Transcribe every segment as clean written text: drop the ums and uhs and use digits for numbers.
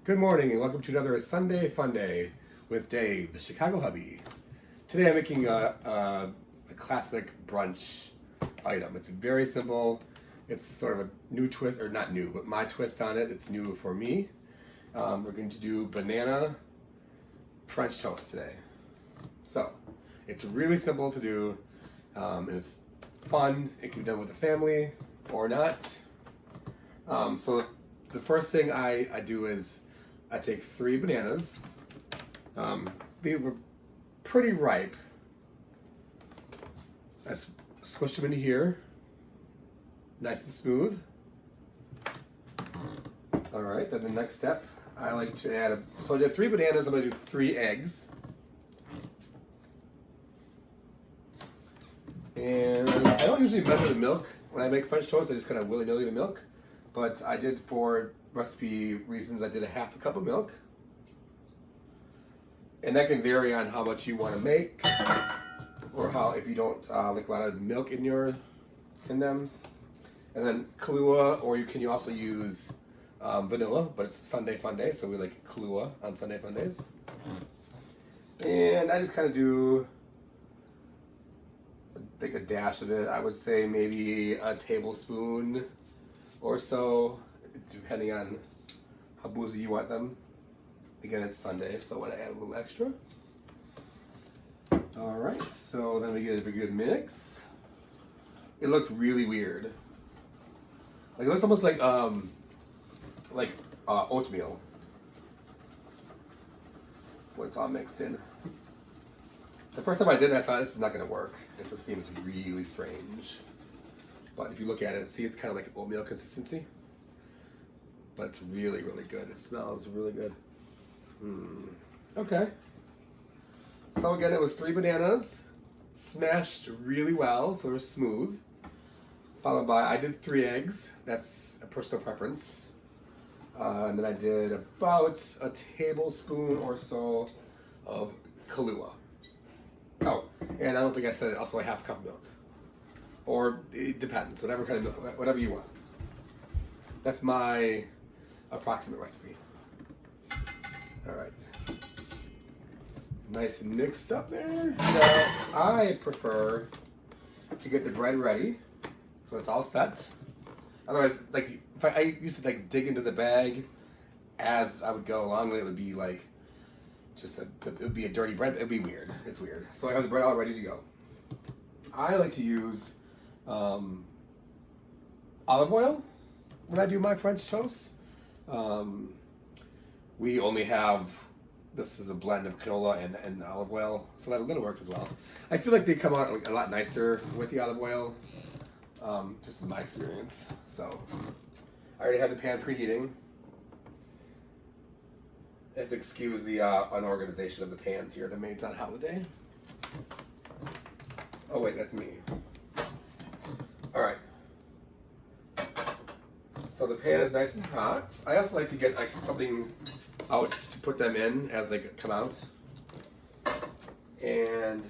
Good morning and welcome to another Sunday Fun Day with Dave, the Chicago Hubby. Today I'm making a classic brunch item. It's very simple. It's sort of a new twist, or not new, but my twist on it. It's new for me. We're going to do banana French toast today. So, it's really simple to do, and it's fun. It can be done with the family or not. So the first thing I do is I take 3 bananas. They were pretty ripe. I squish them into here, nice and smooth. All right, then the next step, I like to add so I did 3 bananas, I'm gonna do 3 eggs. And I don't usually measure the milk when I make French toast, I just kind of willy-nilly the milk. But I did, for recipe reasons, I did a half a cup of milk. And that can vary on how much you want to make, or how, if you don't like a lot of milk in them. And then Kahlua, or you also use vanilla, but it's Sunday Fun Day, so we like Kahlua on Sunday Fun Days. And I just kind of do like a dash of it. I would say maybe a tablespoon or so, depending on how boozy you want them. Again, it's Sunday, so I want to add a little extra. All right, so then we get a good mix. It looks really weird. Like, it looks almost like oatmeal when it's all mixed in. The first time I did it, I thought this is not going to work. It just seems really strange. But if you look at it, see, it's kind of like an oatmeal consistency. But it's really, really good. It smells really good. Okay. So again, it was 3 bananas, smashed really well, so they're smooth. Followed by, I did 3 eggs. That's a personal preference. And then I did about a tablespoon or so of Kahlua. Oh, and I don't think I said it, also a half cup of milk. Or it depends, whatever kind of milk, whatever you want. That's my approximate recipe. All right. Nice and mixed up there. Now, I prefer to get the bread ready, so it's all set. Otherwise, like, if I used to like dig into the bag as I would go along with it, would be like it would be a dirty bread. It'd be weird. It's weird. So I have the bread all ready to go. I like to use olive oil when I do my French toast. We only have, this is a blend of canola and olive oil, so that'll work as well. I feel like they come out a lot nicer with the olive oil, just in my experience. So I already have the pan preheating. Let's excuse the unorganization of the pans here. The maid's on holiday. Oh wait, that's me. All right. So the pan is nice and hot. I also like to get like something out to put them in as they come out. And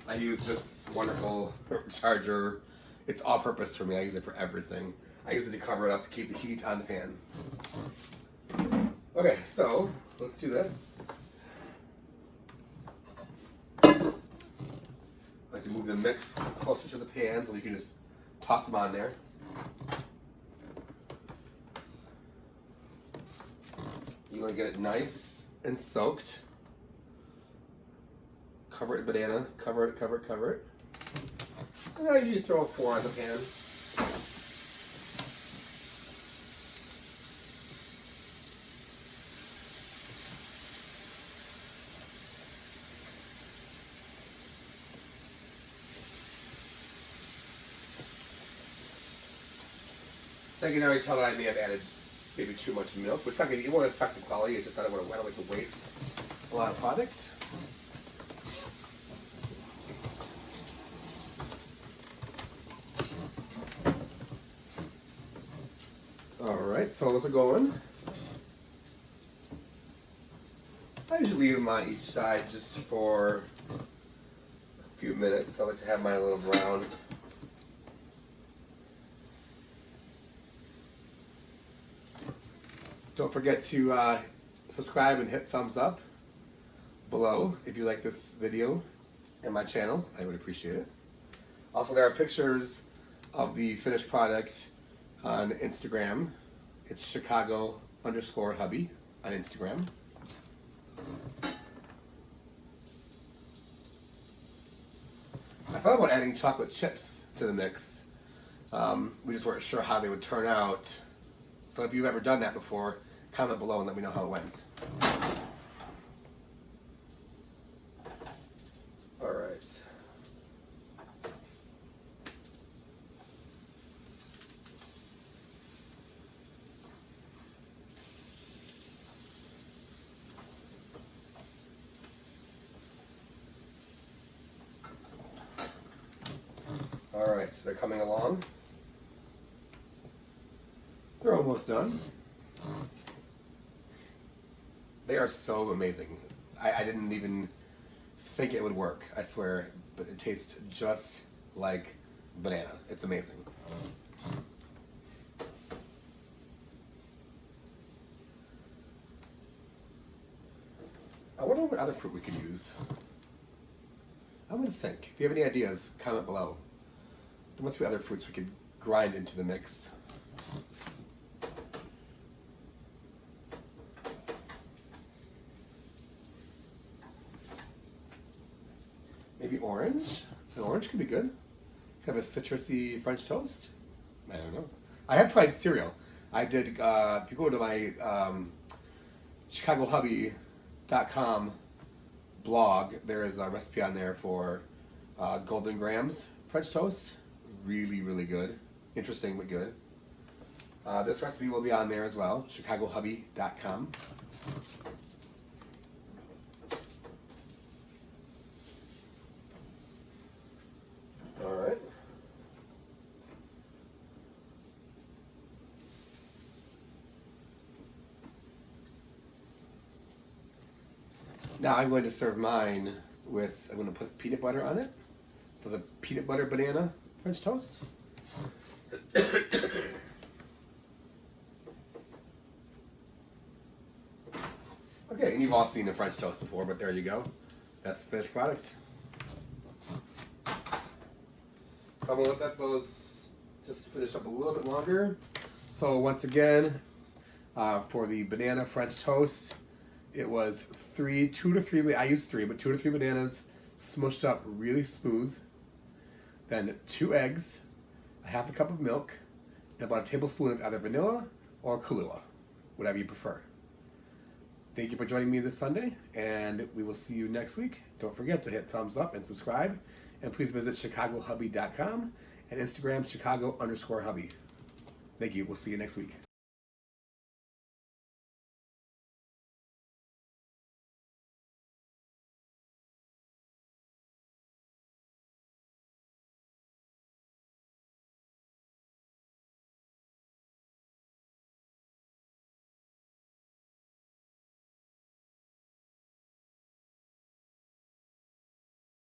I use this wonderful charger. It's all purpose for me. I use it for everything. I use it to cover it up to keep the heat on the pan. Okay, so let's do this. I like to move the mix closer to the pan so you can just toss them on there. You want to get it nice and soaked. Cover it in banana. Cover it. And then you throw 4 on the pan. So you can already tell that I may have added maybe too much milk, which it won't affect the quality. It's just I don't like to waste a lot of product. All right, so those are going. I usually leave them on each side just for a few minutes. I like to have mine a little brown. Don't forget to subscribe and hit thumbs up below if you like this video and my channel. I would appreciate it. Also, there are pictures of the finished product on Instagram. It's Chicago_Hubby on Instagram. I thought about adding chocolate chips to the mix. We just weren't sure how they would turn out. So if you've ever done that before, comment below and let me know how it went. All right. All right, so they're coming along. They're almost done. They are so amazing. I didn't even think it would work, I swear, but it tastes just like banana. It's amazing. I wonder what other fruit we could use. I'm gonna think. If you have any ideas, comment below. There must be other fruits we could grind into the mix. Maybe orange? An orange could be good. Have a citrusy French toast? I don't know. I have tried cereal. I did, if you go to my ChicagoHubby.com blog, there is a recipe on there for Golden Grams French toast. Really, really good. Interesting, but good. This recipe will be on there as well, ChicagoHubby.com. Alright. Now I'm going to serve mine with, I'm going to put peanut butter on it. So the peanut butter banana French toast. Okay, and you've all seen the French toast before, but there you go. That's the finished product. So I'm going to let those just finish up a little bit longer. So once again, for the banana French toast, it was two to three, I used 3, but 2 to 3 bananas smushed up really smooth. Then 2 eggs, a half a cup of milk, and about a tablespoon of either vanilla or Kahlua, whatever you prefer. Thank you for joining me this Sunday, and we will see you next week. Don't forget to hit thumbs up and subscribe, and please visit ChicagoHubby.com and Instagram Chicago_Hubby. Thank you. We'll see you next week.